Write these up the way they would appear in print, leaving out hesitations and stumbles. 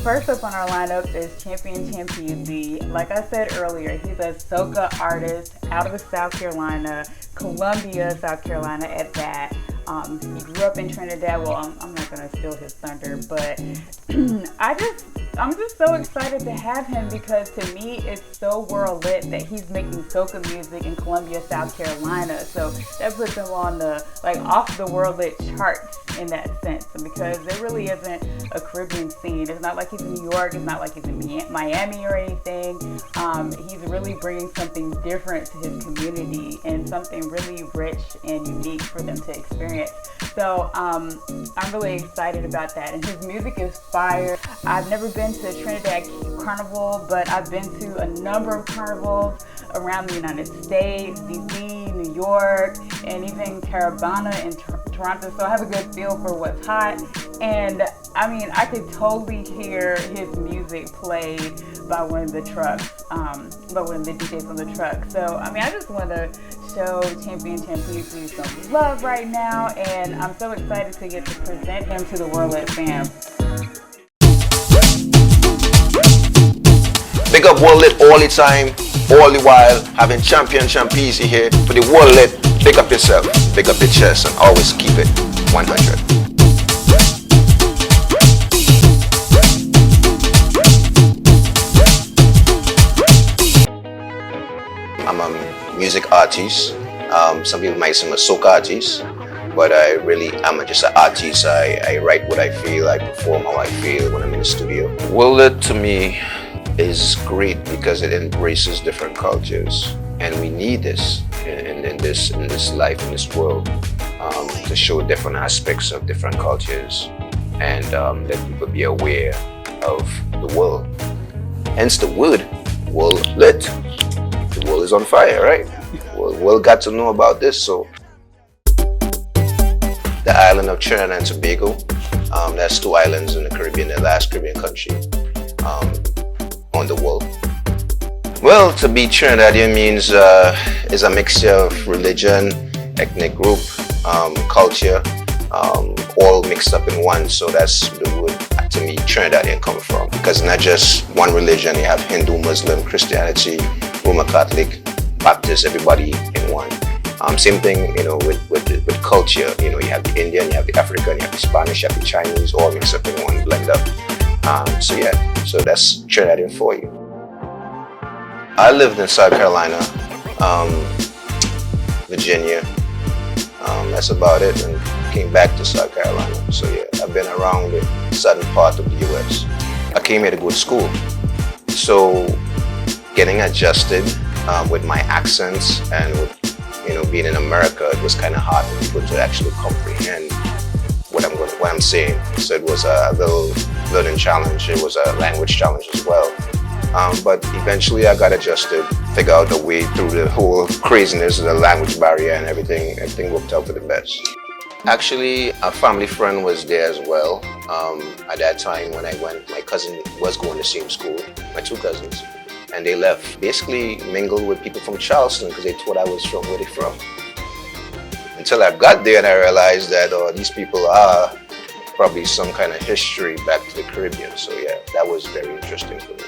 First up on our lineup is Champion Champpezy. Like I said earlier, he's a soca artist out of South Carolina, Columbia, South Carolina at that. He grew up in Trinidad. Well, I'm not going to steal his thunder, but I'm just so excited to have him because to me it's so world lit that he's making soca music in Columbia, South Carolina. So that puts him on the off the world lit chart in that sense because there really isn't a Caribbean scene. It's not like he's in New York. It's not like he's in Miami or anything. He's really bringing something different to his community and something really rich and unique for them to experience. So I'm really excited about that, and his music is fire. I've never been to Trinidad Carnival, but I've been to a number of carnivals around the United States, DC, New York, and even Caravana in Toronto, so I have a good feel for what's hot. And I mean, I could totally hear his music played by one of the trucks, by one of the DJs on the truck. So I mean, I just want to show Champion Champpezy some love right now, and I'm so excited to get to present him to the World Lit fam. Big up World Lit all the time, all the while, having Champion Champpezy here for the World Lit. Big up yourself, big up your chest, and always keep it 100. I'm a music artist. Some people might say I'm a soca artist, but I really am just an artist. I write what I feel, I perform how I feel when I'm in the studio. World Lit to me is great because it embraces different cultures, and we need this in this life, in this world, to show different aspects of different cultures and let people be aware of the world. Hence the word World Lit. The world is on fire, right? World got to know about this. So the island of Trinidad and Tobago, that's 2 islands in the Caribbean, the last Caribbean country on the world. Well, to be Trinidadian means is a mixture of religion, ethnic group, culture, all mixed up in one. So that's the word to me Trinidadian come from, because not just one religion. You have Hindu, Muslim, Christianity, Roman Catholic, Baptist, everybody in one. Same thing, with culture. You have the Indian, you have the African, you have the Spanish, you have the Chinese, all mixed up in one, blend up. So that's Trinidadian for you. I lived in South Carolina, Virginia. That's about it, and came back to South Carolina. So yeah, I've been around the southern part of the U.S. I came here to go to school, so getting adjusted with my accents and with being in America, it was kind of hard for people to actually comprehend what I'm saying. So it was a little learning challenge. It was a language challenge as well. But eventually I got adjusted, figured out a way through the whole craziness of the language barrier, and everything worked out for the best. Actually, a family friend was there as well. At that time when I went, my cousin was going to the same school, my 2 cousins, and they left. Basically mingled with people from Charleston because they thought I was from where they're from. Until I got there and I realized that these people are probably some kind of history back to the Caribbean. So yeah, that was very interesting for me.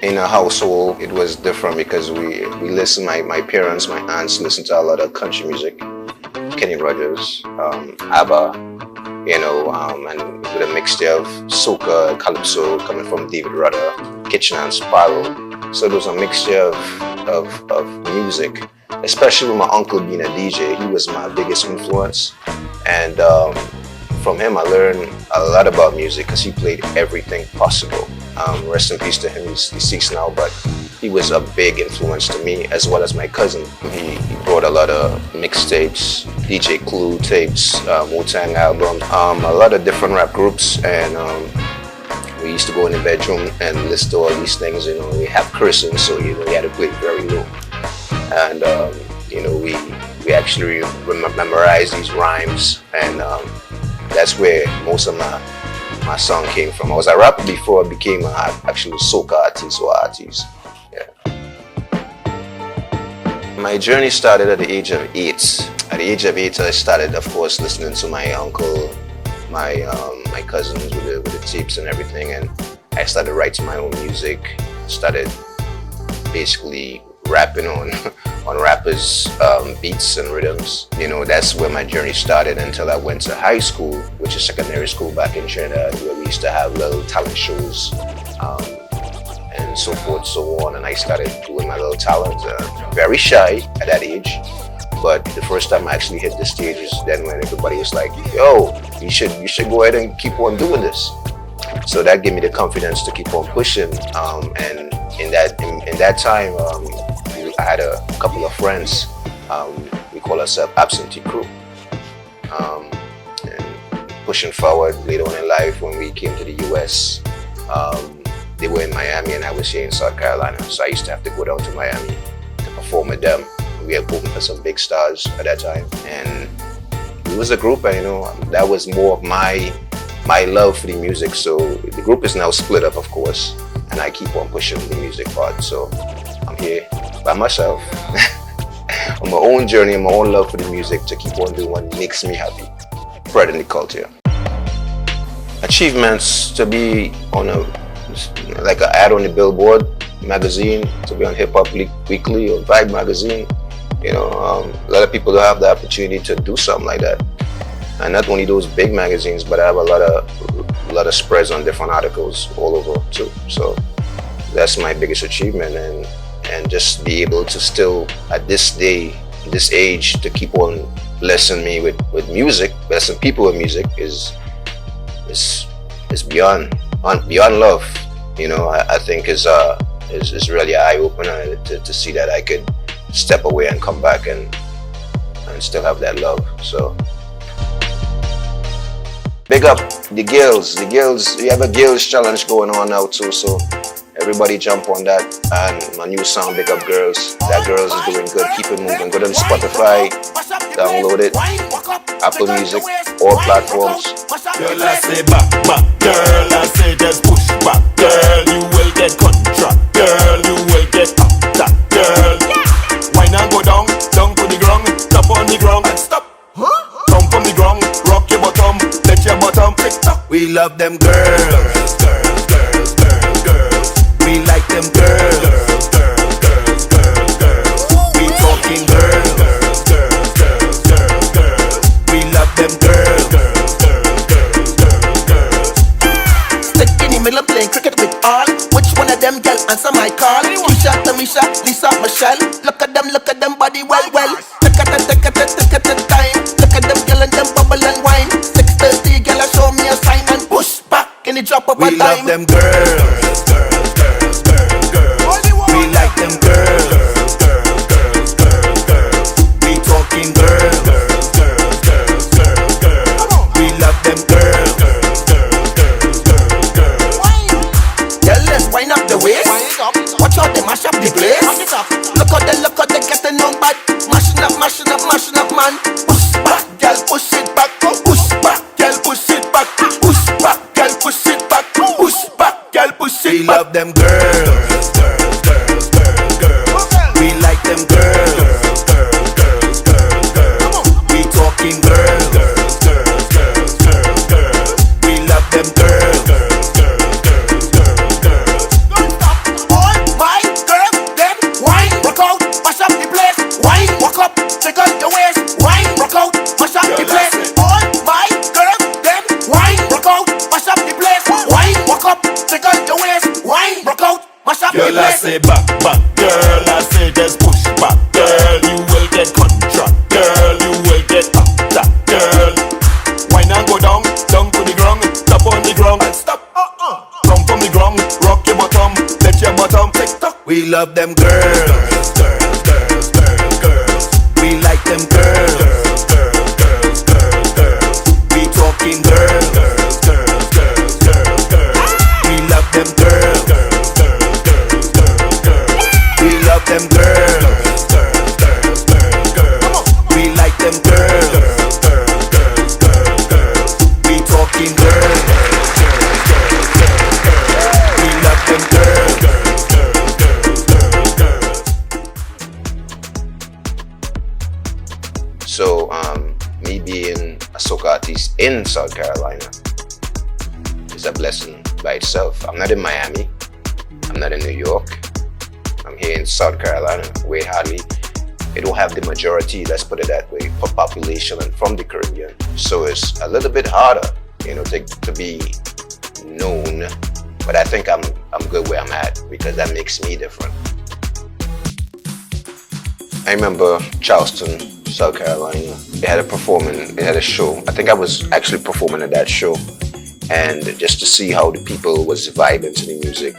In a household, it was different because we listened, my parents, my aunts listened to a lot of country music, Kenny Rogers, ABBA, and with a mixture of soca, calypso coming from David Rudder, Kitchen and Sparrow. So it was a mixture of music, especially with my uncle being a DJ. He was my biggest influence, and from him I learned a lot about music because he played everything possible. Rest in peace to him, he's deceased now, but he was a big influence to me as well as my cousin. He brought a lot of mixtapes, DJ Clue tapes, Wu-Tang albums, a lot of different rap groups, and we used to go in the bedroom and listen to all these things. We have cursing, so we had to play very low, and we actually memorize these rhymes, and that's where most of my song came from. I was a rapper before I became an actual soca artist or artist. Yeah. My journey started at the age of 8. At the age of 8, I started, of course, listening to my uncle, my cousins with the tapes and everything, and I started writing my own music. Started basically rapping on on rappers' beats and rhythms. You know, that's where my journey started until I went to high school, which is secondary school back in Trinidad, where we used to have little talent shows and so forth, so on. And I started doing my little talent. Very shy at that age, but the first time I actually hit the stage is then when everybody was like, "Yo, you should go ahead and keep on doing this." So that gave me the confidence to keep on pushing. And in that time, I had a couple of friends. We call ourselves Absentee Crew. And pushing forward later on in life, when we came to the US, they were in Miami and I was here in South Carolina. So I used to have to go down to Miami to perform with them. We had opened for some big stars at that time, and it was a group. And you know, that was more of my love for the music. So the group is now split up, of course, and I keep on pushing the music part. So I'm here by myself on my own journey and my own love for the music to keep on doing what makes me happy, spreading the culture. Achievements: to be on like an ad on the Billboard magazine, to be on Hip Hop Weekly or Vibe magazine. You know, a lot of people don't have the opportunity to do something like that. And not only those big magazines, but I have a lot of spreads on different articles all over too. So that's my biggest achievement, and just be able to still at this age to keep on blessing me with music, blessing people with music is beyond love. You know, I think is really an eye opener to see that I could step away and come back and still have that love. So big up the girls. We have a girls challenge going on now too, so everybody jump on that. And my new song, Big Up Girls. That Girls is doing good. Keep it moving. Go to Spotify, download it, Apple Music, all platforms. Girl, I say back, girl, I say just push back, girl, you will get contract, girl, you will get up, that girl. Why not go down to the ground, tap on the ground and stop. Come from the ground, rock your bottom, let your bottom tick tock. We love them girls, girls, girls, girls, girls. We like them girls, girls, girls, girls, girls, girls. We talking girls, girls, girls, girls, girls, girls. We love them girls, girls, girls, girls, girls, girls. Stick in the middle playing cricket with all. Which one of them girl answer my call? Keisha, Tamisha, Lisa, Machel. Look at them body well. Take a time. Look at them girl and them bubble and wine. 6:30 girl show me a sign and push back in the drop of a time. We love them girls, girls, girls, girls, girls. We like them girls, girls, girls, girls, girls. We talking girls, girls, girls, girls, girls, girls. We love them girls, girls, girls, girls, girls, girls. Girl, let's wind up the waist. Watch out, they mash up the place. Look how they getting on bad. Mashing up, man. Push back, girl, push it back. Push back, girl, push it back. Push back, girl, push it back. Push back, girl, push it back. We love them girls, girls, girls, girls, girls. We like them girls, girls, girls, girls, girls. We talking girls, girls, girls, girls, girls, girls. We love them girls, girls, girls, girls, girls, girls. Don't stop. All my girls, them wine, rock out, mash up the place. Wine, walk up, take out your waist. Wine, rock out, mash up the place. All my girls, them wine, rock out, mash up the place. Wine, walk up, take out your waist. Wine, rock out, mash up the place. Girl, I say back, girl, I say just push back, girl, you will get contract, girl, you will get up, that girl. Why not go down to the ground, tap on the ground and stop. Come from the ground, rock your bottom, let your bottom tick tock. We love them girls, girls, girls, girls, girls. We like them girls, girls, girls, girls, girls, girls. We talking girls, girls, girls, girls, girls, girls. We love them girls, girls, girls, girls, girls, girls. We love them girls, girls, girls, girls, girls. We like them girls, girls, girls, girls, girls, girls. We talking girls, girls, girls, girls, girls, girls. We love them girls, girls, girls, girls, girls, girls. So me being a soca artiste in in South Carolina is a blessing by itself. I'm not in Miami. I'm not in New York. I'm here in South Carolina, where it don't have the majority, let's put it that way, for population and from the Caribbean. So it's a little bit harder, to be known. But I think I'm good where I'm at because that makes me different. I remember Charleston, South Carolina. They had a show. I think I was actually performing at that show. And just to see how the people was vibing to the music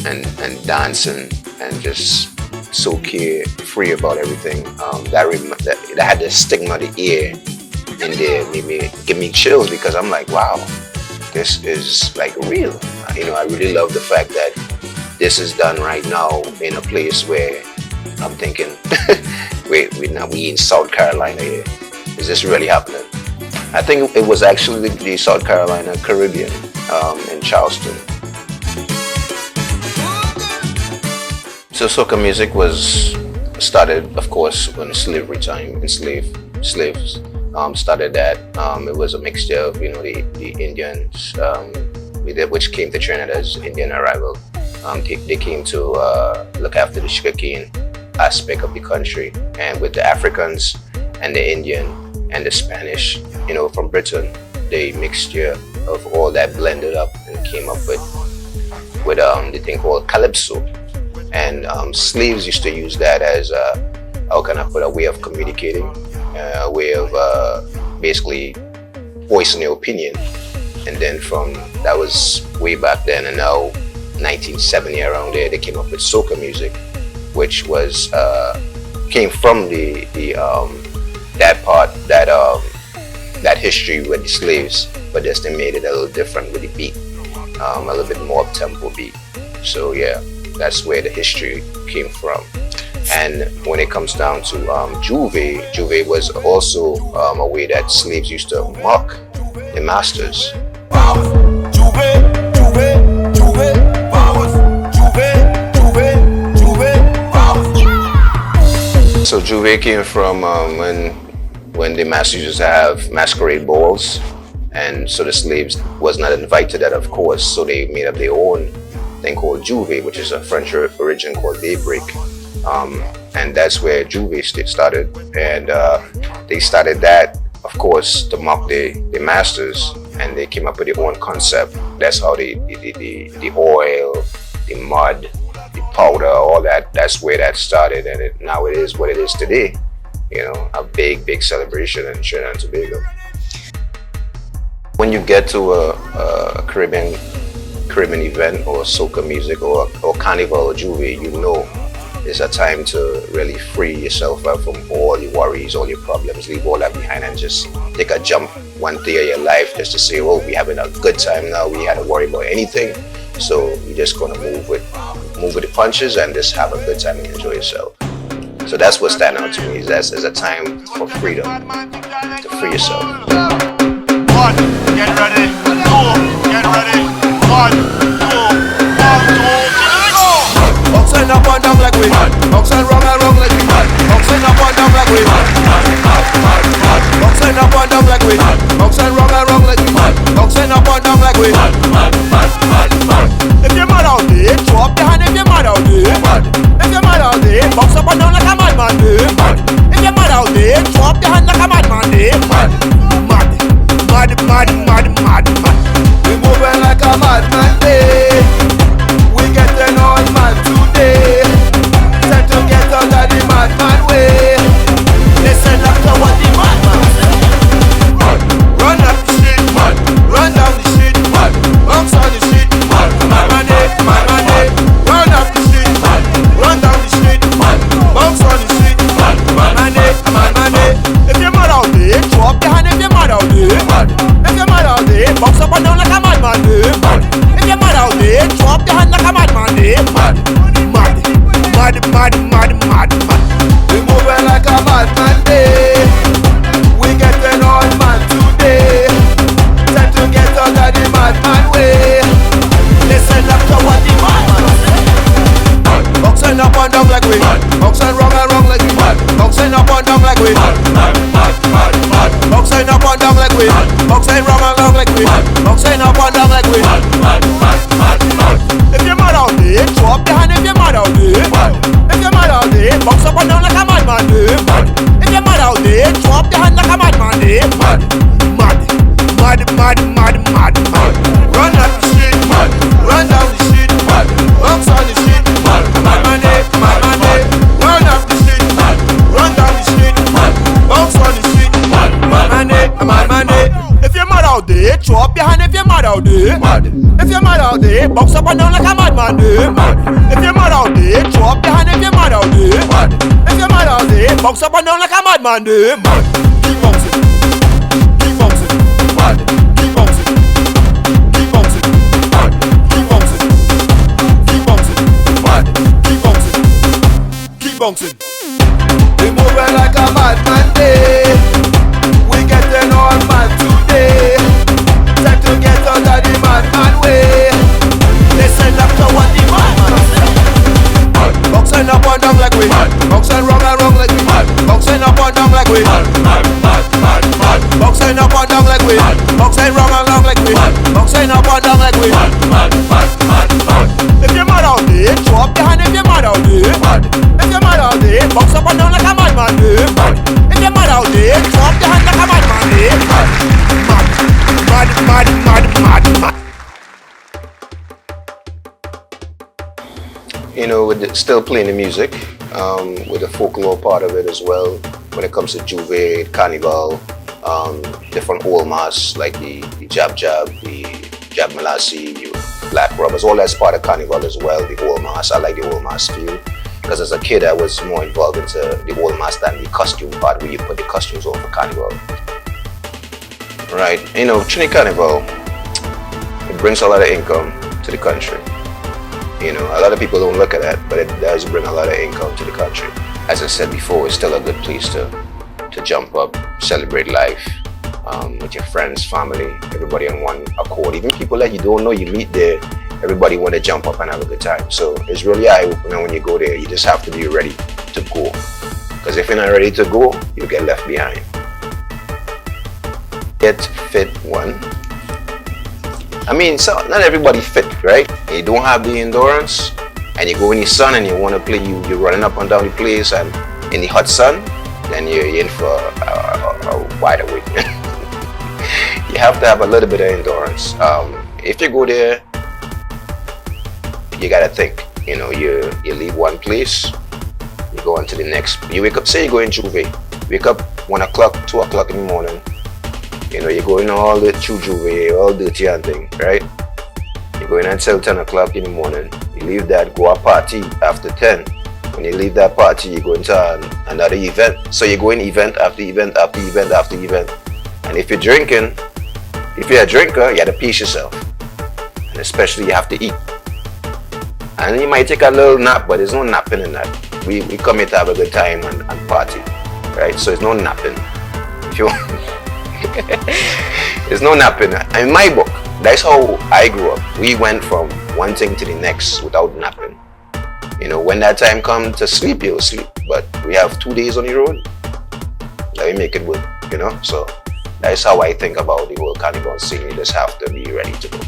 and dancing and just so carefree about everything. That had the stigma of the ear in there, give me chills because I'm like, wow, this is like real. I really love the fact that this is done right now in a place where I'm thinking, we in South Carolina here. Is this really happening? I think it was actually the South Carolina Caribbean in Charleston. So soca music was started, of course, when slavery time. Slaves started that. It was a mixture of the Indians, which came to Trinidad as Indian arrival. They came to look after the sugarcane aspect of the country, and with the Africans and the Indian and the Spanish, from Britain, the mixture of all that blended up and came up with the thing called calypso. And slaves used to use that as a way of communicating, a way of basically voicing their opinion. And then that was way back then, and now 1970 around there, they came up with soca music, which was came from that history with the slaves, but just they made it a little different with the beat, a little bit more tempo beat. So yeah, that's where the history came from. And when it comes down to Juve was also a way that slaves used to mock the masters. So Juve came from when the masters used to have masquerade balls, and so the slaves was not invited to that, of course, so they made up their own thing called Juve, which is a French origin called daybreak. And that's where Juve started, and they started that, of course, to mock the masters, and they came up with their own concept. That's how the oil, the mud, the powder, all that's where that started, and now it is what it is today. A big celebration in Trinidad and Tobago. When you get to a Caribbean event or soca music or carnival or Juve, it's a time to really free yourself out from all your worries, all your problems, leave all that behind and just take a jump one day of your life just to say, oh, we're having a good time now, we had to worry about anything. So you're just gonna move with the punches and just have a good time and enjoy yourself. So that's what stands out to me, is a time for freedom, to free yourself. 1, get ready, 2, get ready, 1, 2, 1, 2, go! Box and up and down like we box and wrong like we box and up and down like we box and up and down like we box and wrong like we box and up and down like we. If you're mad out there, throw up your hand if you're mad out there. If you're mad out there, box up and down like a madman there. If you're mad out there, throw up your hand like a madman there. Mad. We moving like a madman there. We getting all mad today. Time to get out of the madman way. Listen up to what the madman say. Run up the street, run down the street, box in up and down like we mad, mad, mad, mad, mad. If you're mad out there, throw up your hand if you're mad out there. Mad. If you're mad out there, box up and down like a madman there. Mad. If you're mad out there, throw up your hand like a madman there. Mad, mad, mad, mad, mad, mad, mad. Run up the street, mad. Run down the street, mad. Box on the street, mad, mad, mad, mad, mad. Run up the street, mad. Run down the street, mad. Box on the street, mad, mad, mad, mad, mad. If you're mad out there, throw up your hand if you're mad out there. Mad. If you're mad out there, box up and down like a madman there. Mad. If you're mad out there, throw up your hand if you're mad out there. Mad. If you're mad out there, box up and down like a madman there. Mad. Keep bouncing, keep bouncing, mad. Keep bouncing, keep bouncing, mad. Keep bouncing, keep bouncing, mad. Keep bouncing, keep bouncing. We moving like a madman day. We getting all mad today. Time to get out of the madman way. Listen up to what the madman say. Boxing up and down like we mad. Boxing wrong and wrong like we mad. Boxing up and down like we mad, mad, mad, mad, mad. Boxing up and down like we mad. Boxing wrong and wrong like we mad. Boxing up and down like we mad, mad, mad, mad, mad. If you're mad out there, throw up your hand if you're mad out there. Mad. If you're mad out there, box up and down like a madman there. Mad. If you're mad out there, throw up your hand like a madman there. Mad, mad, mad, mad, mad, mad. You know, still playing the music, with the folklore part of it as well. When it comes to Juve, Carnival, different old mass like the Jab Jab, the Jab Malasi, Black Rubbers, all that's part of Carnival as well, the old mass. I like the old mass feel. Because as a kid, I was more involved into the old mass than the costume part, where you put the costumes on for Carnival. Right, you know, Trinidad Carnival, it brings a lot of income to the country. You know, a lot of people don't look at that, but it does bring a lot of income to the country. As I said before, it's still a good place to jump up, celebrate life with your friends, family, everybody on one accord. Even people that you don't know, you meet there, everybody want to jump up and have a good time. So it's really eye-opening when you go there. You just have to be ready to go. Because if you're not ready to go, you get left behind. Get fit one. I mean, so not everybody fit, right? You don't have the endurance, and you go in the sun and you want to play, you're running up and down the place, and in the hot sun, then you're in for a wide awake. You have to have a little bit of endurance. If you go there, you gotta think. You know, you leave one place, you go on to the next. You wake up, say you go in Juve, wake up 1 o'clock, 2 o'clock in the morning. You know, you're going all the through Juve, all dirty and thing, right? You're going until 10 o'clock in the morning. You leave that, go a party after 10. When you leave that party, you go into another event. So you're going event after event after event after event. And if you're drinking, if you're a drinker, you have to pace yourself. And especially you have to eat. And you might take a little nap, but there's no napping in that. We come here to have a good time and party, right? So there's no napping. If you there's no napping. In my book, that's how I grew up. We went from one thing to the next without napping. You know, when that time comes to sleep, you'll sleep. But we have 2 days on the road. Let me make it work, you know? So that's how I think about the whole carnival scene. You just have to be ready to go.